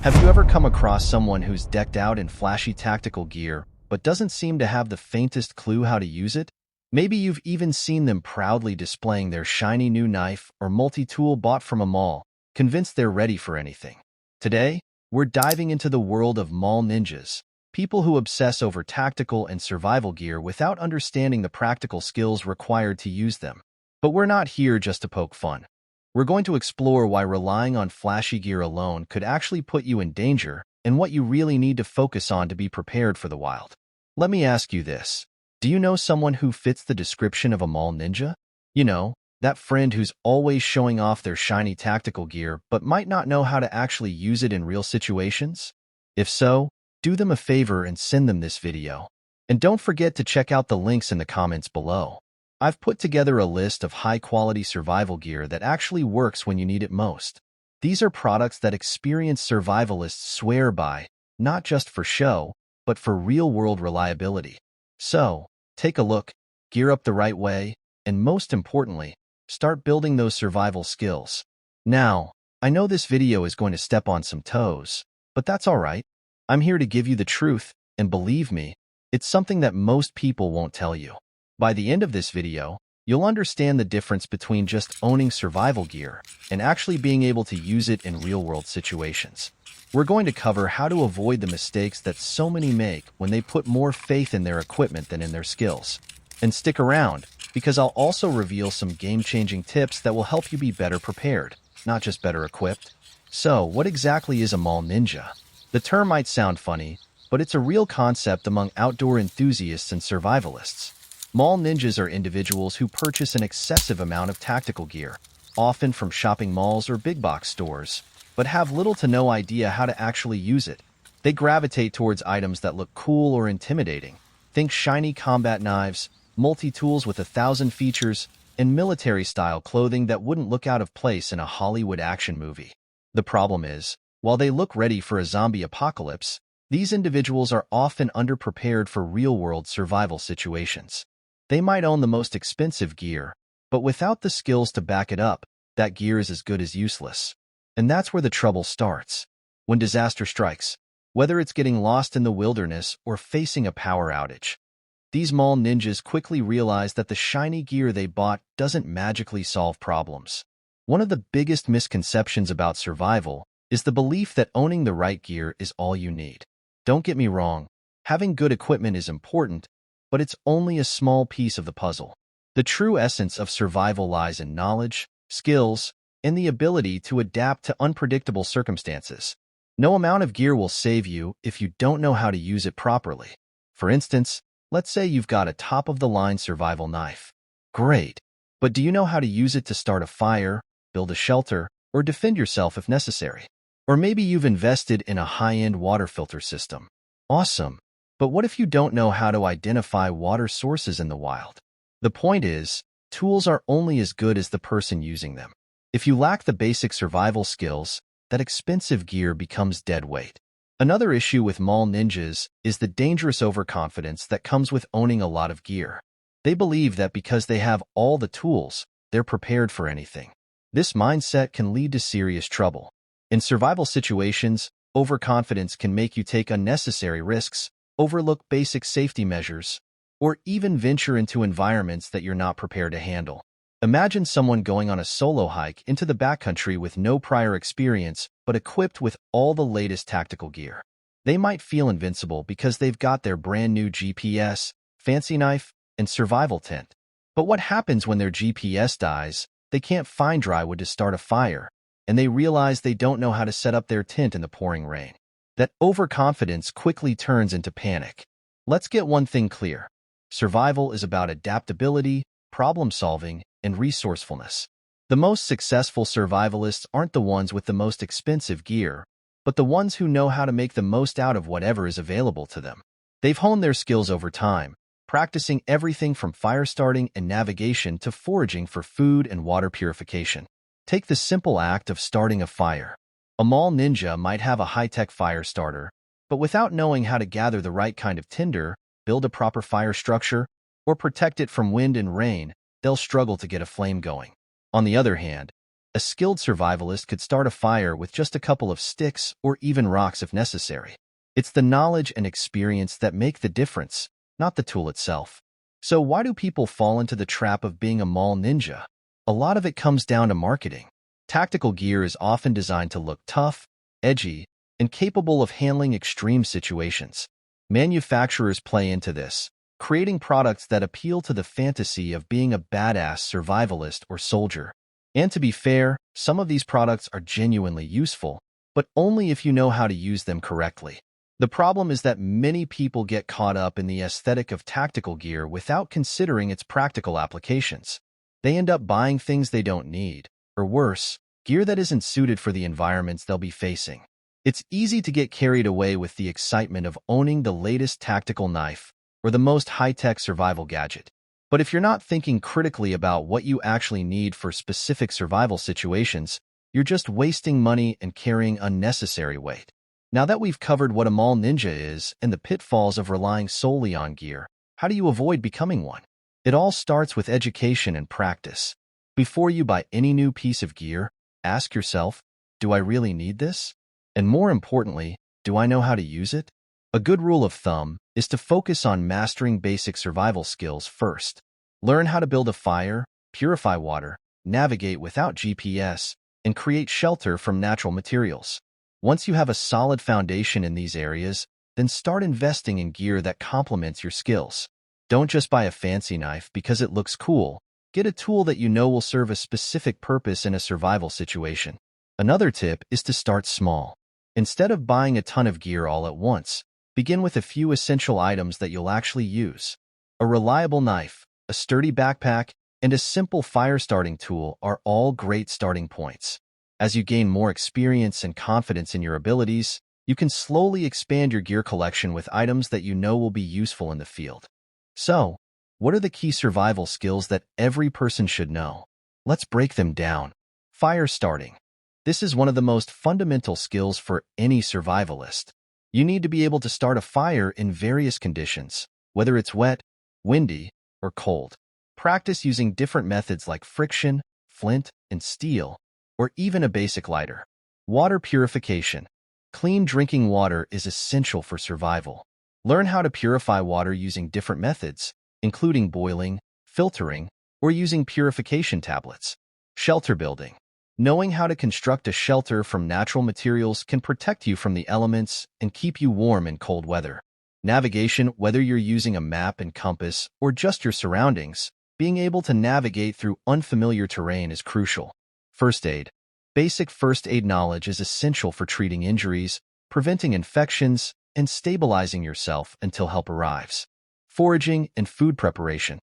Have you ever come across someone who's decked out in flashy tactical gear, but doesn't seem to have the faintest clue how to use it? Maybe you've even seen them proudly displaying their shiny new knife or multi-tool bought from a mall, convinced they're ready for anything. Today, we're diving into the world of mall ninjas, people who obsess over tactical and survival gear without understanding the practical skills required to use them. But we're not here just to poke fun. We're going to explore why relying on flashy gear alone could actually put you in danger and what you really need to focus on to be prepared for the wild. Let me ask you this. Do you know someone who fits the description of a mall ninja? You know, that friend who's always showing off their shiny tactical gear but might not know how to actually use it in real situations? If so, do them a favor and send them this video. And don't forget to check out the links in the comments below. I've put together a list of high-quality survival gear that actually works when you need it most. These are products that experienced survivalists swear by, not just for show, but for real-world reliability. So, take a look, gear up the right way, and most importantly, start building those survival skills. Now, I know this video is going to step on some toes, but that's all right. I'm here to give you the truth, and believe me, it's something that most people won't tell you. By the end of this video, you'll understand the difference between just owning survival gear and actually being able to use it in real-world situations. We're going to cover how to avoid the mistakes that so many make when they put more faith in their equipment than in their skills. And stick around, because I'll also reveal some game-changing tips that will help you be better prepared, not just better equipped. So, what exactly is a mall ninja? The term might sound funny, but it's a real concept among outdoor enthusiasts and survivalists. Mall ninjas are individuals who purchase an excessive amount of tactical gear, often from shopping malls or big box stores, but have little to no idea how to actually use it. They gravitate towards items that look cool or intimidating. Think shiny combat knives, multi-tools with 1,000 features, and military-style clothing that wouldn't look out of place in a Hollywood action movie. The problem is, while they look ready for a zombie apocalypse, these individuals are often underprepared for real-world survival situations. They might own the most expensive gear, but without the skills to back it up, that gear is as good as useless. And that's where the trouble starts. When disaster strikes, whether it's getting lost in the wilderness or facing a power outage, these mall ninjas quickly realize that the shiny gear they bought doesn't magically solve problems. One of the biggest misconceptions about survival is the belief that owning the right gear is all you need. Don't get me wrong, having good equipment is important, but it's only a small piece of the puzzle. The true essence of survival lies in knowledge, skills, and the ability to adapt to unpredictable circumstances. No amount of gear will save you if you don't know how to use it properly. For instance, let's say you've got a top-of-the-line survival knife. Great, but do you know how to use it to start a fire, build a shelter, or defend yourself if necessary? Or maybe you've invested in a high-end water filter system. Awesome. But what if you don't know how to identify water sources in the wild? The point is, tools are only as good as the person using them. If you lack the basic survival skills, that expensive gear becomes dead weight. Another issue with mall ninjas is the dangerous overconfidence that comes with owning a lot of gear. They believe that because they have all the tools, they're prepared for anything. This mindset can lead to serious trouble. In survival situations, overconfidence can make you take unnecessary risks, overlook basic safety measures, or even venture into environments that you're not prepared to handle. Imagine someone going on a solo hike into the backcountry with no prior experience, but equipped with all the latest tactical gear. They might feel invincible because they've got their brand new GPS, fancy knife, and survival tent. But what happens when their GPS dies? They can't find dry wood to start a fire, and they realize they don't know how to set up their tent in the pouring rain. That overconfidence quickly turns into panic. Let's get one thing clear. Survival is about adaptability, problem-solving, and resourcefulness. The most successful survivalists aren't the ones with the most expensive gear, but the ones who know how to make the most out of whatever is available to them. They've honed their skills over time, practicing everything from fire starting and navigation to foraging for food and water purification. Take the simple act of starting a fire. A mall ninja might have a high-tech fire starter, but without knowing how to gather the right kind of tinder, build a proper fire structure, or protect it from wind and rain, they'll struggle to get a flame going. On the other hand, A skilled survivalist could start a fire with just a couple of sticks or even rocks if necessary. It's the knowledge and experience that make the difference, not the tool itself. So why do people fall into the trap of being a mall ninja? A lot of it comes down to marketing. Tactical gear is often designed to look tough, edgy, and capable of handling extreme situations. Manufacturers play into this, creating products that appeal to the fantasy of being a badass survivalist or soldier. And to be fair, some of these products are genuinely useful, but only if you know how to use them correctly. The problem is that many people get caught up in the aesthetic of tactical gear without considering its practical applications. They end up buying things they don't need, or worse, gear that isn't suited for the environments they'll be facing. It's easy to get carried away with the excitement of owning the latest tactical knife or the most high-tech survival gadget. But if you're not thinking critically about what you actually need for specific survival situations, you're just wasting money and carrying unnecessary weight. Now that we've covered what a mall ninja is and the pitfalls of relying solely on gear, how do you avoid becoming one? It all starts with education and practice. Before you buy any new piece of gear, ask yourself, do I really need this? And more importantly, do I know how to use it? A good rule of thumb is to focus on mastering basic survival skills first. Learn how to build a fire, purify water, navigate without GPS, and create shelter from natural materials. Once you have a solid foundation in these areas, then start investing in gear that complements your skills. Don't just buy a fancy knife because it looks cool. Get a tool that you know will serve a specific purpose in a survival situation. Another tip is to start small. Instead of buying a ton of gear all at once, begin with a few essential items that you'll actually use. A reliable knife, a sturdy backpack, and a simple fire-starting tool are all great starting points. As you gain more experience and confidence in your abilities, you can slowly expand your gear collection with items that you know will be useful in the field. So, what are the key survival skills that every person should know? Let's break them down. Fire starting. This is one of the most fundamental skills for any survivalist. You need to be able to start a fire in various conditions, whether it's wet, windy, or cold. Practice using different methods like friction, flint, and steel, or even a basic lighter. Water purification. Clean drinking water is essential for survival. Learn how to purify water using different methods, including boiling, filtering, or using purification tablets. Shelter building. Knowing how to construct a shelter from natural materials can protect you from the elements and keep you warm in cold weather. Navigation, whether you're using a map and compass or just your surroundings, being able to navigate through unfamiliar terrain is crucial. First aid. Basic first aid knowledge is essential for treating injuries, preventing infections, and stabilizing yourself until help arrives. Foraging and food preparation.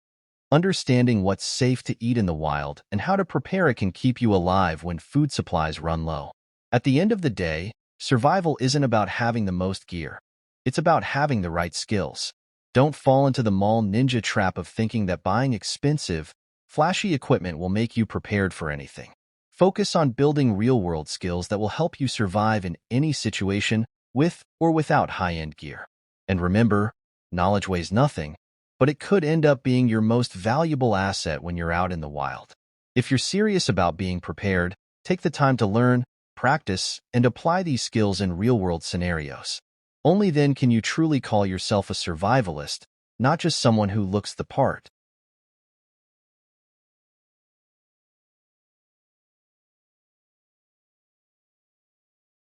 Understanding what's safe to eat in the wild and how to prepare it can keep you alive when food supplies run low. At the end of the day, survival isn't about having the most gear. It's about having the right skills. Don't fall into the mall ninja trap of thinking that buying expensive, flashy equipment will make you prepared for anything. Focus on building real-world skills that will help you survive in any situation with or without high-end gear. And remember, knowledge weighs nothing, but it could end up being your most valuable asset when you're out in the wild. If you're serious about being prepared, take the time to learn, practice, and apply these skills in real-world scenarios. Only then can you truly call yourself a survivalist, not just someone who looks the part.